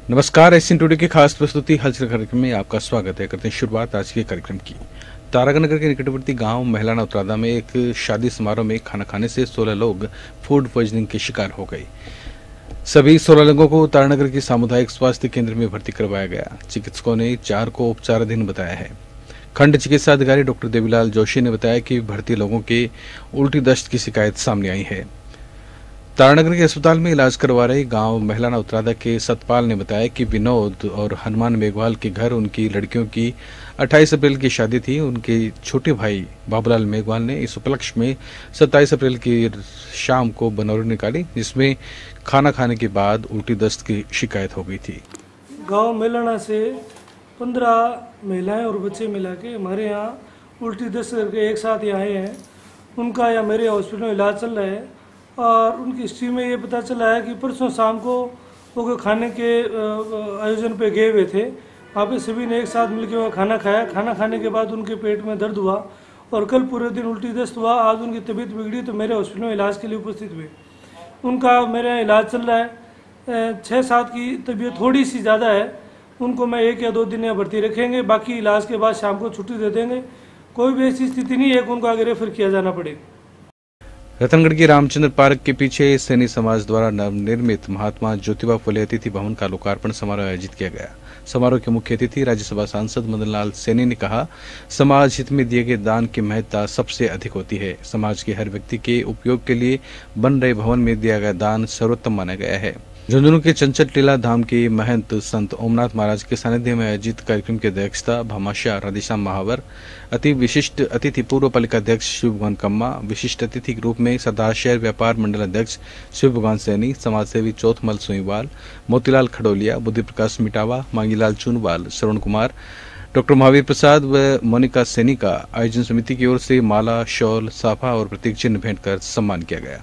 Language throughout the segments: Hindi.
नमस्कार, एशियन टुडे की खास प्रस्तुति हलचल कार्यक्रम में आपका स्वागत है। करते हैं शुरुआत आज के कार्यक्रम की। तारागढ़ के निकटवर्ती गांव महिलाना उत्तरादा में एक शादी समारोह में खाना खाने से 16 लोग फूड पॉइजनिंग के शिकार हो गए। सभी 16 लोगों को तारानगर के सामुदायिक स्वास्थ्य केंद्र में भर्ती करवाया गया। चिकित्सकों ने 4 को उपचाराधीन बताया है। खंड चिकित्सा अधिकारी डॉक्टर देवीलाल जोशी ने बताया कि भर्ती लोगों के उल्टी दस्त की शिकायत सामने आई है। तारानगर के अस्पताल में इलाज करवा रहे गांव महिलाना उत्तरादा के सतपाल ने बताया कि विनोद और हनुमान मेघवाल के घर उनकी लड़कियों की 28 अप्रैल की शादी थी। उनके छोटे भाई बाबूलाल मेघवाल ने इस उपलक्ष्य में 27 अप्रैल की शाम को बनौरी निकाली, जिसमें खाना खाने के बाद उल्टी दस्त की शिकायत हो गई थी। गांव महिलाना से 15 महिलाएं और बच्चे मिला के हमारे यहाँ उल्टी दस्त करके एक साथ यहाँ आए हैं। उनका यहाँ मेरे हॉस्पिटल में इलाज चल रहा है और उनकी हिस्ट्री में ये पता चला है कि परसों शाम को वो खाने के आयोजन पे गए हुए थे। वहाँ पे सभी ने एक साथ मिलकर वहाँ खाना खाया। खाना खाने के बाद उनके पेट में दर्द हुआ और कल पूरे दिन उल्टी दस्त हुआ। आज उनकी तबीयत बिगड़ी तो मेरे हॉस्पिटल में इलाज के लिए उपस्थित हुए। उनका मेरे यहाँ इलाज चल रहा है। 6-7 की तबीयत थोड़ी सी ज़्यादा है। उनको मैं 1 या 2 दिन यहाँ भर्ती रखेंगे, बाकी इलाज के बाद शाम को छुट्टी दे देंगे। कोई भी ऐसी स्थिति नहीं है कि उनको आगे रेफर किया जाना पड़े। रतनगढ़ के रामचंद्र पार्क के पीछे सैनी समाज द्वारा नवनिर्मित महात्मा ज्योतिबा फुले अतिथि भवन का लोकार्पण समारोह आयोजित किया गया। समारोह के मुख्य अतिथि राज्यसभा सांसद मदन लाल सैनी ने कहा, समाज हित में दिए गए दान की महत्ता सबसे अधिक होती है। समाज के हर व्यक्ति के उपयोग के लिए बन रहे भवन में दिया गया दान सर्वोत्तम माना गया है। झुंझुनू के चंचल टीला धाम के महंत संत ओमनाथ महाराज के सानिध्य में आयोजित कार्यक्रम की अध्यक्षता भामाशाह राधेश्याम महावर, अति विशिष्ट अतिथि पूर्व पालिका अध्यक्ष शिव भगवान कम्मा, विशिष्ट अतिथि के रूप में सरदार शहर व्यापार मंडल अध्यक्ष शिव भगवान सैनी, समाजसेवी चौथमल सोईवाल, मोतीलाल खडोलिया, बुद्धि प्रकाश मिटावा, मांगीलाल चूनवाल, श्रवण कुमार, डॉक्टर महावीर प्रसाद व मोनिका सैनी का आयोजन समिति की ओर से माला, शॉल, साफा और प्रतीक चिन्ह भेंट कर सम्मान किया गया।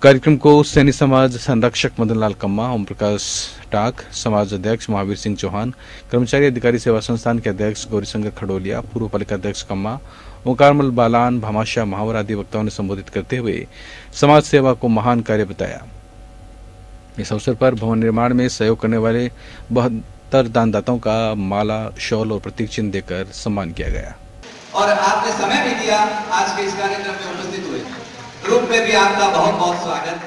कार्यक्रम को सैनी समाज संरक्षक मदन लाल कम्मा, ओम प्रकाश टाक, समाज अध्यक्ष महावीर सिंह चौहान, कर्मचारी अधिकारी सेवा संस्थान के अध्यक्ष गौरीशंकर खडोलिया, पूर्व पालिका अध्यक्ष कम्मा, ओंकारमल बालान, भामाशाह महावर आदि वक्ताओं ने संबोधित करते हुए समाज सेवा को महान कार्य बताया। इस अवसर पर भवन निर्माण में सहयोग करने वाले 72 दानदाताओं का माला, शॉल और प्रतीक चिन्ह देकर सम्मान किया गया। और आपने समय भी दिया, आज के इस कार्यक्रम में उपस्थित हुए, ग्रुप में भी आपका बहुत बहुत स्वागत।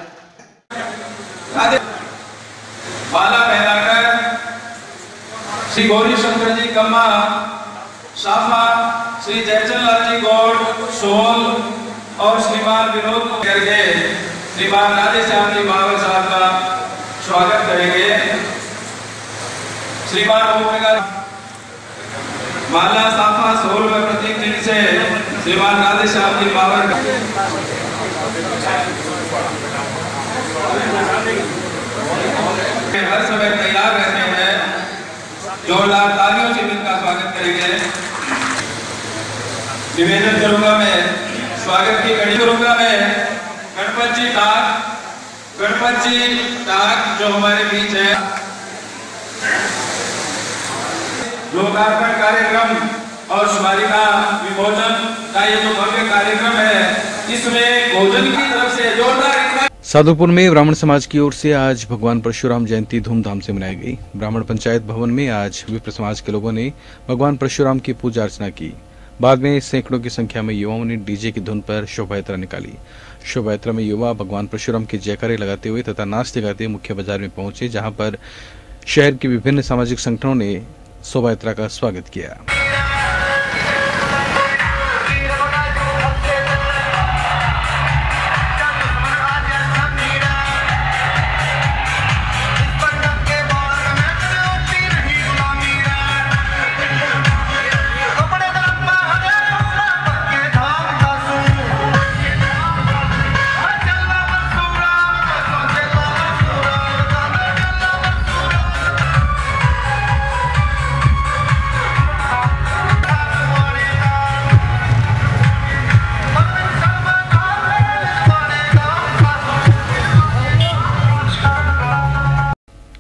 माला पहनाकर श्री गौरी शंकर जी कम्मा, साफा श्री जयचंद लाल जी गौड़, शोल और श्रीमान विनोद को करके श्रीमान राधेश्याम जी महावर साहब का स्वागत करेंगे। श्रीमान माला, साफा, शोल व प्रतीक चिन्ह से श्रीमान राधेश्याम जी महावर हर समय तैयार रहते हैं। जोरदार तालियों से इनका स्वागत करेंगे। निवेदन करूंगा मैं, स्वागत की कड़ी करूंगा मैं गणपत जी टाक जो हमारे बीच है। लोकार्पण कार्यक्रम और स्मारिका विमोचन का ये जो भव्य कार्यक्रम है, इसमें भोजन की तरफ से जोरदार साधुपुर में ब्राह्मण समाज की ओर से आज भगवान परशुराम जयंती धूमधाम से मनाई गई। ब्राह्मण पंचायत भवन में आज विप्र समाज के लोगों ने भगवान परशुराम की पूजा अर्चना की। बाद में सैकड़ों की संख्या में युवाओं ने डीजे की धुन पर शोभा यात्रा निकाली। शोभा यात्रा में युवा भगवान परशुराम के जयकारे लगाते हुए तथा नाचते गाते मुख्य बाजार में पहुंचे, जहां पर शहर के विभिन्न सामाजिक संगठनों ने शोभा यात्रा का स्वागत किया।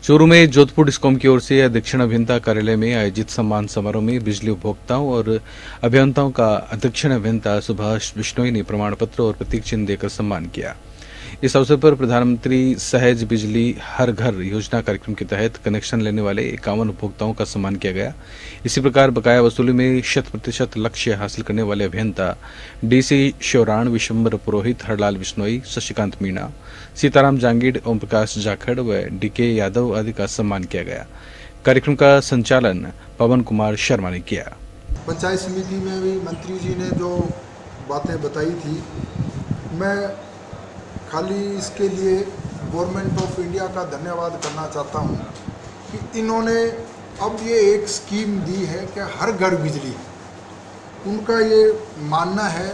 चूरू में जोधपुर डिस्कॉम की ओर से दक्षिण अभियंता कार्यालय में आयोजित सम्मान समारोह में बिजली उपभोक्ताओं और अभियंताओं का दक्षिण अभियंता सुभाष बिश्नोई ने प्रमाण पत्र और प्रतीक चिन्ह देकर सम्मान किया। इस अवसर पर प्रधानमंत्री सहज बिजली हर घर योजना कार्यक्रम के तहत कनेक्शन लेने वाले 51 उपभोक्ताओं का सम्मान किया गया। इसी प्रकार बकाया वसूली में 100% लक्ष्य हासिल करने वाले अभियंता डीसी श्योराण, विशंबर पुरोहित, हरलाल बिश्नोई, शशिकांत मीणा, सीताराम जांगीड़, ओम प्रकाश जाखड़ व डीके यादव आदि का सम्मान किया गया। कार्यक्रम का संचालन पवन कुमार शर्मा ने किया। पंचायत समिति में भी मंत्री जी ने जो बातें बताई थी, मैं खाली इसके लिए गवर्नमेंट ऑफ इंडिया का धन्यवाद करना चाहता हूं कि इन्होंने अब ये एक स्कीम दी है कि हर घर बिजली। उनका ये मानना है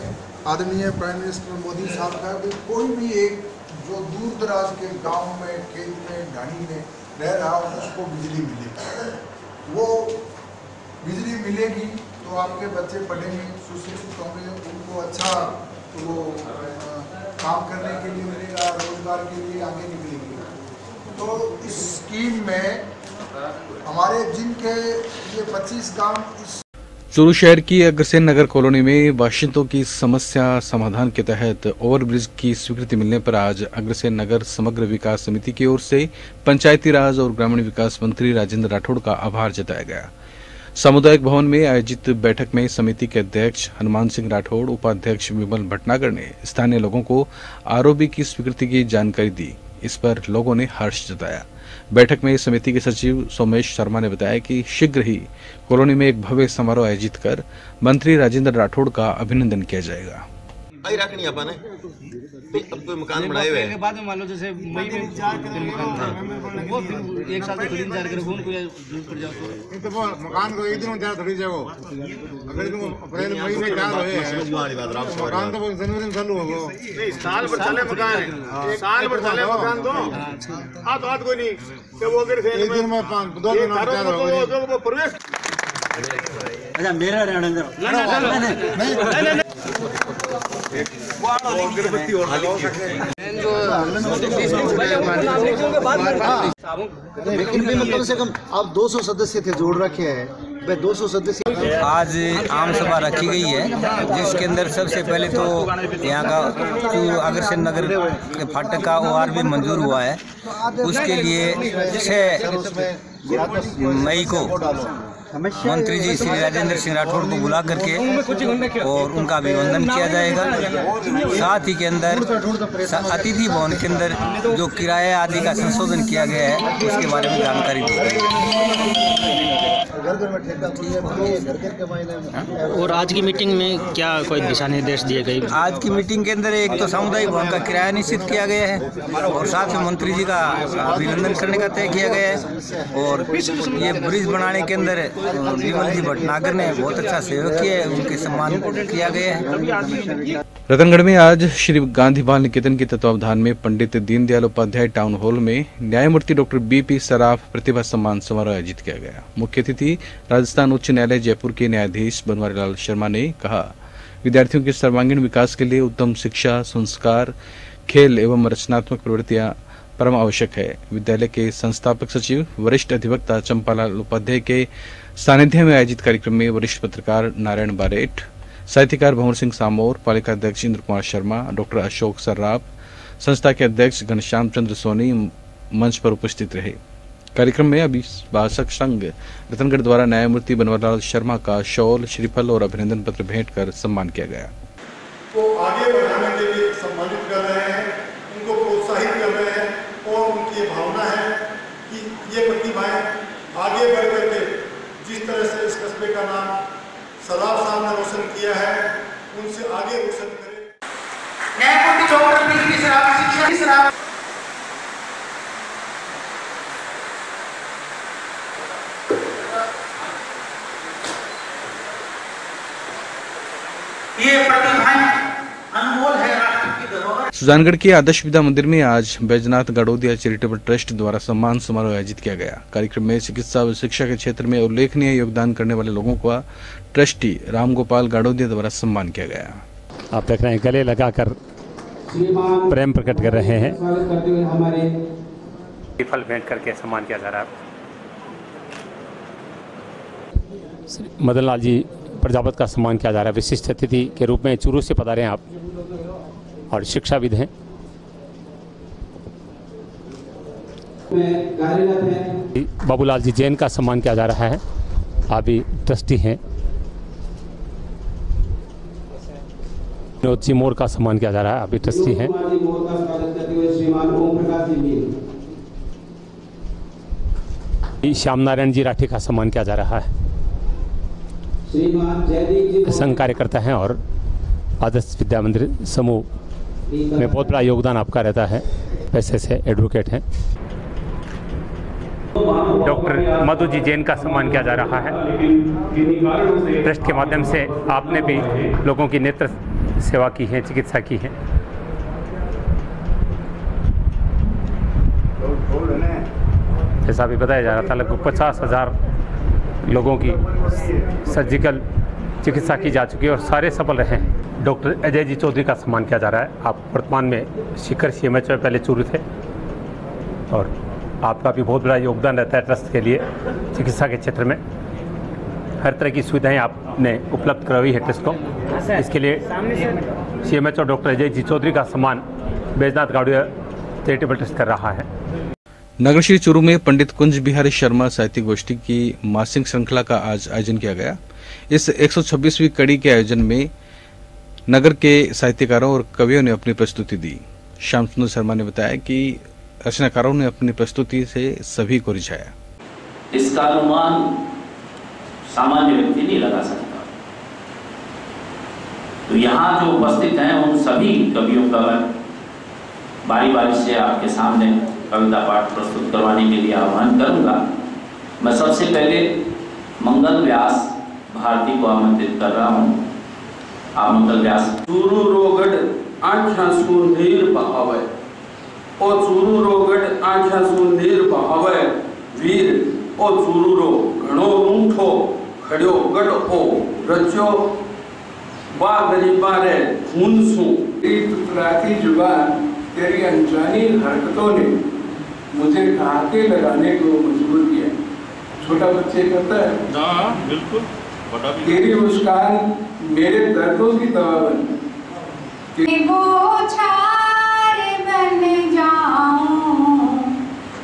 आदरणीय प्राइम मिनिस्टर मोदी साहब का कि कोई भी एक जो दूर दराज के गांव में, खेत में, ढाणी में रह रहा हो उसको बिजली मिलेगी। वो बिजली मिलेगी तो आपके बच्चे पढ़ेंगे, सुशिक्षित होंगे, उनको अच्छा वो काम करने के लिए मिलेगा, रोजगार के लिए आगे निकलेंगे। तो इस स्कीम में हमारे जिनके ये 25 गांव इस चूरू शहर की अग्रसेन नगर कॉलोनी में वाशिंदों की समस्या समाधान के तहत ओवरब्रिज की स्वीकृति मिलने पर आज अग्रसेन नगर समग्र विकास समिति की ओर से पंचायती राज और ग्रामीण विकास मंत्री राजेंद्र राठौड़ का आभार जताया गया। सामुदायिक भवन में आयोजित बैठक में समिति के अध्यक्ष हनुमान सिंह राठौड़, उपाध्यक्ष विमल भटनागर ने स्थानीय लोगों को आरओबी की स्वीकृति की जानकारी दी। इस पर लोगों ने हर्ष जताया। बैठक में समिति के सचिव सोमेश शर्मा ने बताया कि शीघ्र ही कॉलोनी में एक भव्य समारोह आयोजित कर मंत्री राजेंद्र राठौड़ का अभिनंदन किया जाएगा। रखनी अपन अब कोई मकान बनाए हुए हैं, बाद में मान लो जैसे मई में मकान था वो फिर एक साल थोड़ी इंतजार करो उनको जरूरत पड़ जाओ तो मकान को एक दिन में थोड़ी जाओ। अगर तुम अप्रैल मई में तैयार हुए मकान तो जनवरी में चालू होगा। नहीं साल भर चले मकान, साल भर चले मकान तो हाथ कोई नहीं कि वो अगर एक दिन में 2 दिन में तैयार होगा। वो प्रवेश अच्छा मेरा रहने दो नहीं लेकिन भी कम से कम आप 200 सदस्य थे जोड़ रखे हैं। 200 सदस्य आज आम सभा रखी गई है जिसके अंदर सबसे पहले तो यहाँ का अग्रसेन नगर के फाटक का ORB मंजूर हुआ है। उसके लिए 6 मई को मंत्री जी श्री राजेंद्र सिंह राठौड़ को बुला करके और उनका अभिनंदन किया जाएगा। साथ ही के अंदर अतिथि भवन के अंदर जो किराया आदि का संशोधन किया गया है उसके बारे में जानकारी दी गई। और आज की मीटिंग में क्या कोई दिशा निर्देश दिए गए? आज की मीटिंग के अंदर एक तो सामुदायिक भवन का किराया निश्चित किया गया है और साथ में मंत्री जी का अभिनंदन करने का तय किया गया है। और ये ब्रिज बनाने के अंदर विमल जी भटनागर ने बहुत अच्छा सहयोग किया है, उनके सम्मान किया गया है। रतनगढ़ में आज श्री गांधी बाल निकेतन के तत्वावधान में पंडित दीनदयाल उपाध्याय टाउन हॉल में न्यायमूर्ति डॉक्टर BP सराफ प्रतिभा सम्मान समारोह आयोजित किया गया। मुख्य अतिथि राजस्थान उच्च न्यायालय जयपुर के न्यायाधीश बनवारीलाल शर्मा ने कहा, विद्यार्थियों के सर्वांगीण विकास के लिए उत्तम शिक्षा, संस्कार, खेल एवं रचनात्मक प्रवृत्तियां परम आवश्यक है। विद्यालय के संस्थापक सचिव वरिष्ठ अधिवक्ता चंपालाल उपाध्याय के सानिध्य में आयोजित कार्यक्रम में वरिष्ठ पत्रकार नारायण बारेठ, साहित्यकार भंवर सिंह सामोर, पालिका अध्यक्ष इंद्र कुमार शर्मा, डॉक्टर अशोक सर्राफ, संस्था के अध्यक्ष घनश्याम चंद्र सोनी मंच पर उपस्थित रहे। कार्यक्रम में अभिभाषक संघ रतनगढ़ द्वारा न्यायमूर्ति बनवारीलाल शर्मा का शॉल, श्रीफल और अभिनंदन पत्र भेंट कर सम्मान किया गया। को आगे बढ़ाने के लिए सम्मानित कर रहे हैं, उनको प्रोत्साहित कर रहे हैं और उनकी भावना है कि ये प्रतिभाएं आगे बढ़ करके जिस तरह से इस कस्बे का नाम सराफ साहब ने रोशन किया है उनसे आगे रोशन करें। न्यायमूर्ति डॉक्टर BP सराफ शिक्षा की सराफ ये प्रतिभाएं अनमोल है राष्ट्र की धरोहर। सुजानगढ़ के आदर्श विद्या मंदिर में आज बैजनाथ गाड़ोदिया चैरिटेबल ट्रस्ट द्वारा सम्मान समारोह आयोजित किया गया। कार्यक्रम में चिकित्सा व शिक्षा के क्षेत्र में उल्लेखनीय योगदान करने वाले लोगों का ट्रस्टी रामगोपाल गाड़ोदिया द्वारा सम्मान किया गया। आप देख रहे हैं गले लगाकर प्रेम प्रकट कर रहे हैं। फल भेंट करके सम्मान किया जा रहा है। मदन लाल जी प्रजापत का सम्मान किया जा रहा है। विशिष्ट अतिथि के रूप में चूरू से पधारे हैं आप और शिक्षाविद हैं। बाबूलाल जी जैन का सम्मान किया जा रहा है, अभी ट्रस्टी हैं। विनोद जी मोर का सम्मान किया जा रहा है, अभी ट्रस्टी हैं। श्याम नारायण जी राठी का सम्मान किया जा रहा है, संघ कार्यकर्ता हैं और आदर्श विद्या मंदिर समूह में बहुत बड़ा योगदान आपका रहता है, पैसे से एडवोकेट हैं। डॉक्टर मधु जी जैन का सम्मान किया जा रहा है। ट्रस्ट के माध्यम से आपने भी लोगों की नेत्र सेवा की है, चिकित्सा की है। जैसा भी बताया जा रहा था, लगभग 50,000 लोगों की सर्जिकल चिकित्सा की जा चुकी है और सारे सफल रहे हैं। डॉक्टर अजय जी चौधरी का सम्मान किया जा रहा है। आप वर्तमान में शिखर CMH में पहले चूरू थे और आपका भी बहुत बड़ा योगदान रहता है ट्रस्ट के लिए। चिकित्सा के क्षेत्र में हर तरह की सुविधाएं आपने उपलब्ध करवाई है ट्रस्ट को। इसके लिए CMH और डॉक्टर अजय जी चौधरी का सम्मान बैजनाथ गाड़िया चैरिटेबल ट्रस्ट कर रहा है। नगर श्री चूरू में पंडित कुंज बिहारी शर्मा साहित्य गोष्ठी की मासिक श्रृंखला का आज आयोजन किया गया। इस 126वीं कड़ी के आयोजन में नगर के साहित्यकारों और कवियों ने अपनी प्रस्तुति दी। श्याम सुंदर शर्मा ने बताया कि रचनाकारों ने अपनी प्रस्तुति से सभी को रिझाया। इसका अनुमान सामान्य व्यक्ति नहीं लगा सकता, तो यहाँ जो उपस्थित हैं उन सभी कवियों का मैं बारी बारी से आपके सामने कविता पाठ प्रस्तुत करवाने के लिए आह्वान करूंगा। मैं सबसे पहले मंगल व्यास भारती को आमंत्रित कर रहा हूँ। आप मंगल व्यास। चूरू रोगड़ आँखा सुंदर बहावे, ओ चूरू रोगड़ आँखा सुंदर बहावे, वीर ओ चूरू रो घणो रूठो खड़ो गढ़ ओ रचो बा गरीबा रे खून सू। तुतलाती जुबान तेरी अनजानी हरकतों ने मुझे ठहाके लगाने को मजबूर किया। छोटा बच्चे करता है ना, बिल्कुल। तेरी मुस्कान मेरे दर्दों की दवा बनी। बोछार बन जाऊं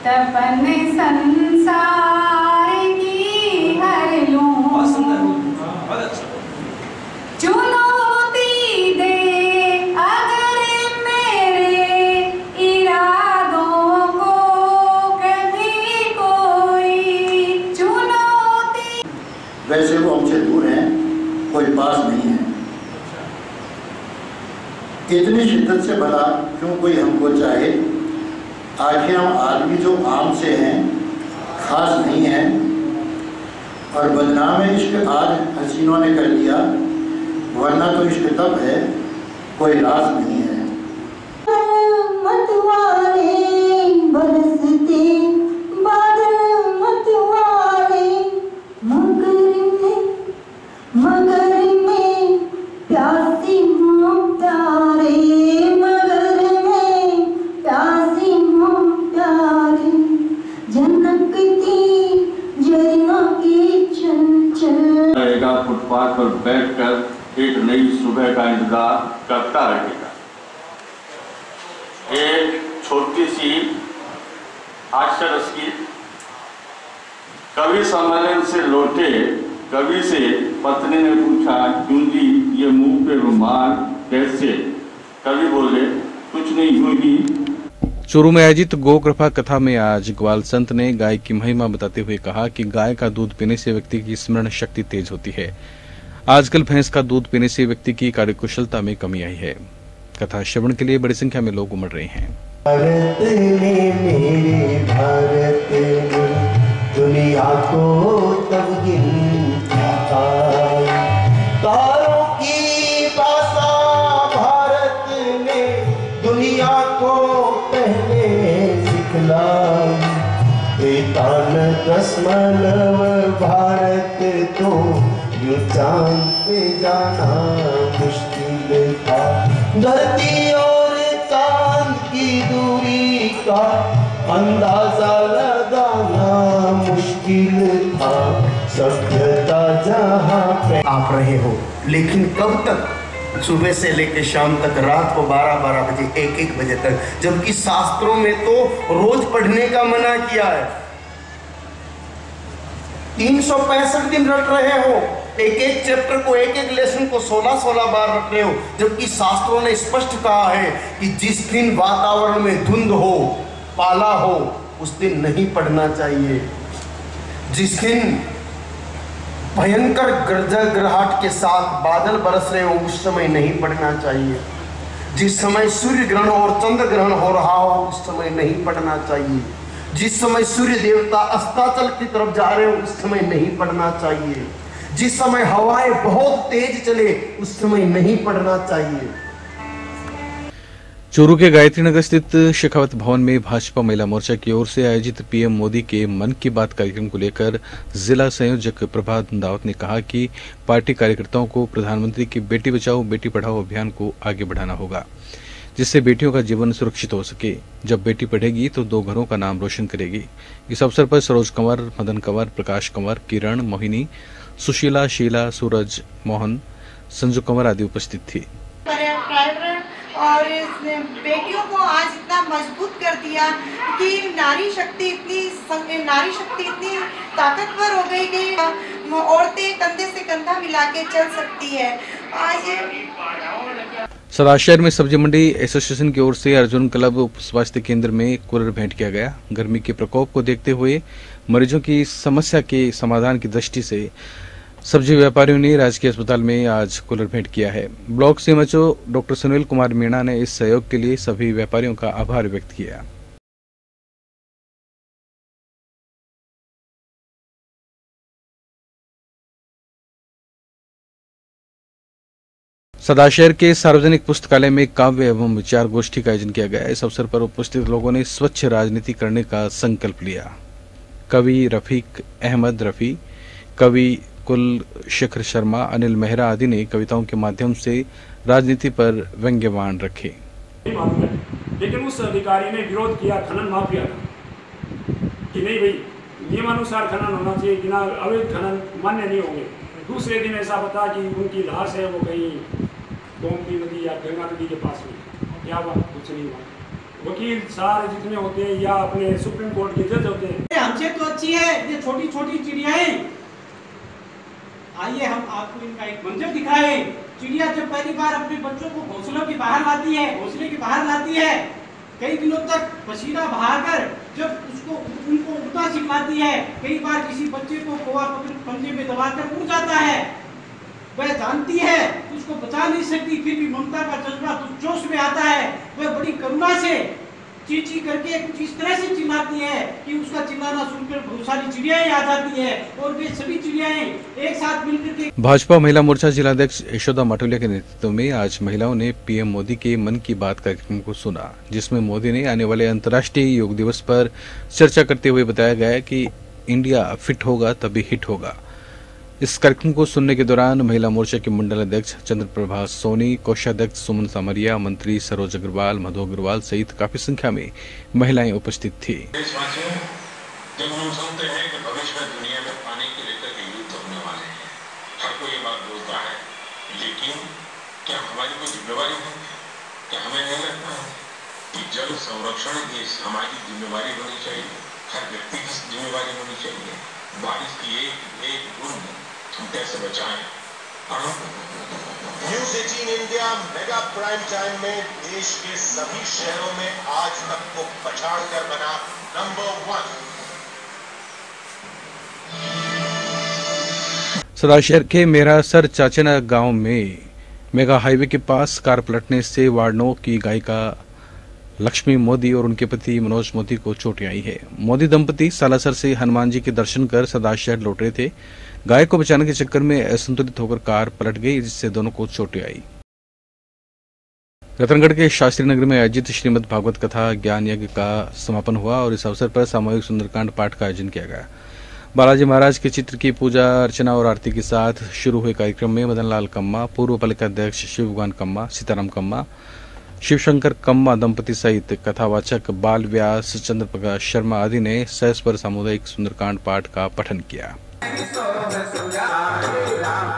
तपन संसार की हर लूं। चुनौती दे अगर मेरे इरादों को कभी कोई चुनौती। वैसे वो हमसे दूर हैं, कोई पास नहीं है। इतनी शिद्दत से भला क्यों कोई हमको चाहे। आखिर हम आदमी जो आम से हैं, खास नहीं हैं, और बदनाम इश्क आज हसीनों ने कर दिया, वरना तो इश्क तब है कोई राज नहीं है। मतवाले बरसते बादल मतवाले, मगर में प्यासी हूँ प्यारे, मगर में प्यासी हूँ प्यारे। जनकती जरना की चंचल रहेगा, फुटपाथ पर बैठकर एक नई सुबह का इंतजार करता रहेगा। एक छोटी सी हास्यरस की कवि सम्मेलन से लौटे कवि से पत्नी ने पूछा, क्यों जी ये मुंह पे रुमाल कैसे? कवि बोले, कुछ नहीं, यूं ही। चूरू में आयोजित गौ कृपा कथा में आज ग्वाल संत ने गाय की महिमा बताते हुए कहा कि गाय का दूध पीने से व्यक्ति की स्मरण शक्ति तेज होती है। आजकल भैंस का दूध पीने से व्यक्ति की कार्यकुशलता में कमी आई है। कथा श्रवण के लिए बड़ी संख्या में लोग उमड़ रहे हैं। भारत में मेरे भारत में दुनिया को तब गिनती आई। तारों की भाषा भारत ने दुनिया को पहले सिखलाई। तान दशमलव भारत तो यूं चांद पे जाना मुश्किल था। धरती और चांद की दूरी का अंदाजा लगाना मुश्किल था। सभ्यता जहाँ पे आप रहे हो, लेकिन कब तक सुबह से लेकर शाम तक, रात को 12-12 बजे, 1-1 बजे तक, जबकि शास्त्रों में तो रोज पढ़ने का मना किया है। 365 दिन रट रहे हो, एक चैप्टर को, एक लेसन को 16-16 बार रट रहे हो, जबकि शास्त्रों ने स्पष्ट कहा है कि जिस दिन वातावरण में धुंध हो, पाला हो, उस दिन नहीं पढ़ना चाहिए। जिस दिन भयंकर गर्जगराहट के साथ बादल बरस रहे हो, उस समय नहीं पढ़ना चाहिए। जिस समय सूर्य ग्रहण और चंद्र ग्रहण हो रहा हो, उस समय नहीं पढ़ना चाहिए। जिस समय सूर्य देवता अस्ताचल की तरफ जा रहे हो, उस समय नहीं पढ़ना चाहिए। जिस समय हवाएं बहुत तेज चले, उस समय नहीं पढ़ना चाहिए। चूरू के गायत्री नगर स्थित शेखावत भवन में भाजपा महिला मोर्चा की ओर से आयोजित पीएम मोदी के मन की बात कार्यक्रम को लेकर जिला संयोजक प्रभात दावत ने कहा कि पार्टी कार्यकर्ताओं को प्रधानमंत्री के बेटी बचाओ बेटी पढ़ाओ अभियान को आगे बढ़ाना होगा, जिससे बेटियों का जीवन सुरक्षित हो सके। जब बेटी पढ़ेगी तो 2 घरों का नाम रोशन करेगी। इस अवसर पर सरोज कंवर, मदन कंवर, प्रकाश कंवर, किरण, मोहिनी, सुशीला, शीला, सूरज, मोहन, संजू कंवर आदि उपस्थित थी। और बेटियों को आज इतना मजबूत कर दिया कि नारी शक्ति इतनी ताकतवर हो गई कि औरतें कंधे से कंधा मिला के चल सकती है। आज सदाशहर में सब्जी मंडी एसोसिएशन की ओर से अर्जुन क्लब उप स्वास्थ्य केंद्र में कूलर भेंट किया गया। गर्मी के प्रकोप को देखते हुए मरीजों की समस्या के समाधान की दृष्टि से सब्जी व्यापारियों ने राजकीय अस्पताल में आज कूलर भेंट किया है। Block CMHO doctor Sunil Kumar Meena ने इस सहयोग के लिए सभी व्यापारियों का आभार व्यक्त किया। सदाशहर के सार्वजनिक पुस्तकालय में काव्य एवं विचार गोष्ठी का आयोजन किया गया। इस अवसर पर उपस्थित लोगों ने स्वच्छ राजनीति करने का संकल्प लिया। कवि रफीक अहमद रफी, कवि कुल शेखर शर्मा, अनिल मेहरा आदि ने कविताओं के माध्यम से राजनीति पर व्यंग्यवाण रखे। लेकिन उस अधिकारी ने विरोध किया खनन माफिया का कि नहीं भाई, नियमानुसार खनन होना चाहिए, बिना अवैध खनन मान्य नहीं होंगे। दूसरे दिन ऐसा बता कि उनकी लाश है वो कहीं गोमती नदी या गंगा नदी के पास में। क्या बात, कुछ नहीं हुआ। वकील सारे जितने होते हैं या अपने सुप्रीम कोर्ट के जज होते हैं, हमसे तो अच्छी है ये छोटी छोटी चिड़ियाएं। आइए हम आपको इनका एक मंजर दिखाएं। चिड़िया जब पहली बार अपने बच्चों को घोंसलों की बाहर लाती है, घोंसले की बाहर लाती है, कई दिनों तक पसीना बहाकर जब उसको उनको उड़ना सिखाती है, कई बार किसी बच्चे को कौवा पंजे में दबाकर उड़ जाता है, वह जानती है उसको बचा नहीं सकती, फिर भी ममता का जज्बा जोश में आता है, वह बड़ी करुणा से चींची करके कुछ इस तरह से चिल्लाती है कि उसका चिल्लाना सुनकर बहुत सारी चिड़ियाएं आ जाती है और वे सभी चिड़ियाएं एक साथ मिलकर के। भाजपा महिला मोर्चा जिलाध्यक्ष यशोदा माटोलिया के नेतृत्व में आज महिलाओं ने पीएम मोदी के मन की बात कार्यक्रम को सुना, जिसमें मोदी ने आने वाले अंतर्राष्ट्रीय योग दिवस पर चर्चा करते हुए बताया गया कि इंडिया फिट होगा तभी हिट होगा। इस कार्यक्रम को सुनने के दौरान महिला मोर्चा के मंडल अध्यक्ष चंद्रप्रभा सोनी, कोषाध्यक्ष सुमन सामरिया, मंत्री सरोज अग्रवाल, मधु अग्रवाल सहित काफी संख्या में महिलाएं उपस्थित थी। जब हम सुनते हैं कि भविष्य में दुनिया में पानी को लेकर के युद्ध होने वाले हैं, हर कोई ये बात बोलता है, लेकिन क्या हमारी कोई जिम्मेवारी है? क्या हमें नहीं लगता है कि जल संरक्षण की सामाजिक जिम्मेवारी होनी चाहिए, हर व्यक्ति की जिम्मेवारी होनी चाहिए। बारिश की एक बूंद हम कैसे बचाएं? News 18 India mega prime time में देश के सभी शहरों में आज तक को पछाड़ कर बना नंबर 1। सदाशहर के मेरासर चाचना गांव में मेगा हाईवे के पास कार पलटने से वार्ड 9 की गायिका लक्ष्मी मोदी और उनके पति मनोज मोदी को चोटें आई है। मोदी दंपति सालासर से हनुमान जी के दर्शन कर सदाशहर लौट रहे थे। गाय को बचाने के चक्कर में असंतुलित होकर कार पलट गई, जिससे दोनों को चोटें आई। रतनगढ़ के शास्त्री नगर में आयोजित श्रीमद् भागवत कथा ज्ञान यज्ञ का समापन हुआ और इस अवसर पर सामूहिक सुंदरकांड पाठ का आयोजन किया गया। बालाजी महाराज के चित्र की पूजा अर्चना और आरती के साथ शुरू हुए कार्यक्रम में मदन लाल कम्मा, पूर्व पालिका अध्यक्ष शिव भगवान कम्मा, सीताराम कम्मा, शिवशंकर कम्मा दंपति सहित कथावाचक बाल व्यास, चंद्र प्रकाश शर्मा आदि ने सहस पर सामुदायिक सुंदरकांड पाठ का पठन किया। राम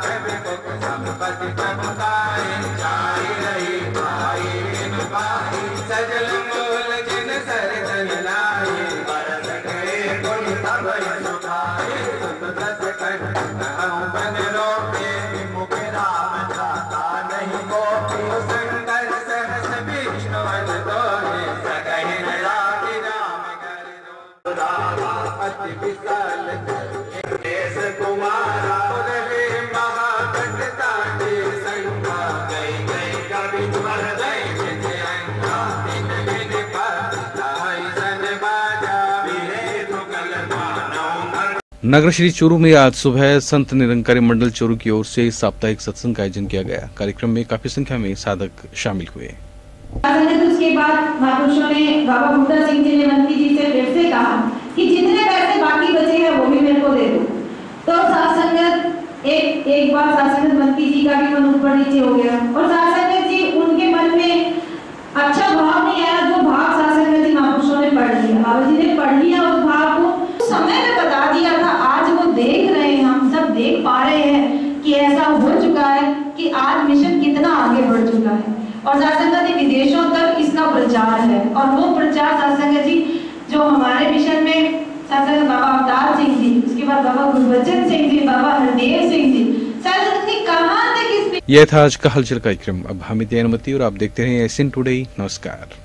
नगर श्री चूरू में आज सुबह संत निरंकारी मंडल चूरू की ओर से साप्ताहिक सत्संग का आयोजन किया गया। कार्यक्रम में काफी संख्या में साधक शामिल हुए। उसके बाद महापुरुषों ने बाबा बूटा सिंह जी ने मंत्री जी से फिर से कहा कि जितने पैसे बाकी बचे हैं वो भी मेरे को दे दो। तो साथ संगत एक बार साथ संगत मंत्री जी का भी मन ऊपर नीचे हो गया और साथ संगत जी उनके मन में अच्छा भाव नहीं आया, जो भाव साथ संगत जी महापुरुषों ने पढ़ लिया, बाबा जी ने पढ़ लिया उस भाव को समय में बता दिया था। आज वो देख रहे हैं, हम सब देख पा रहे हैं कि ऐसा हो चुका है कि आज मिशन कितना आगे बढ़ चुका है और सत्संग जी विदेशों तक इसका प्रचार है। और वो प्रचार सत्संग जी जो हमारे मिशन में सत्संग बाबा अवतार सिंह जी, उसके बाद बाबा गुरबचन सिंह जी, बाबा हरदेव सिंह जी, सत्संग जी कहां तक इस। यह था आज का हलचल कार्यक्रम। अब हामिद अनुमति और आप देखते रहे एशियन टुडे। नमस्कार।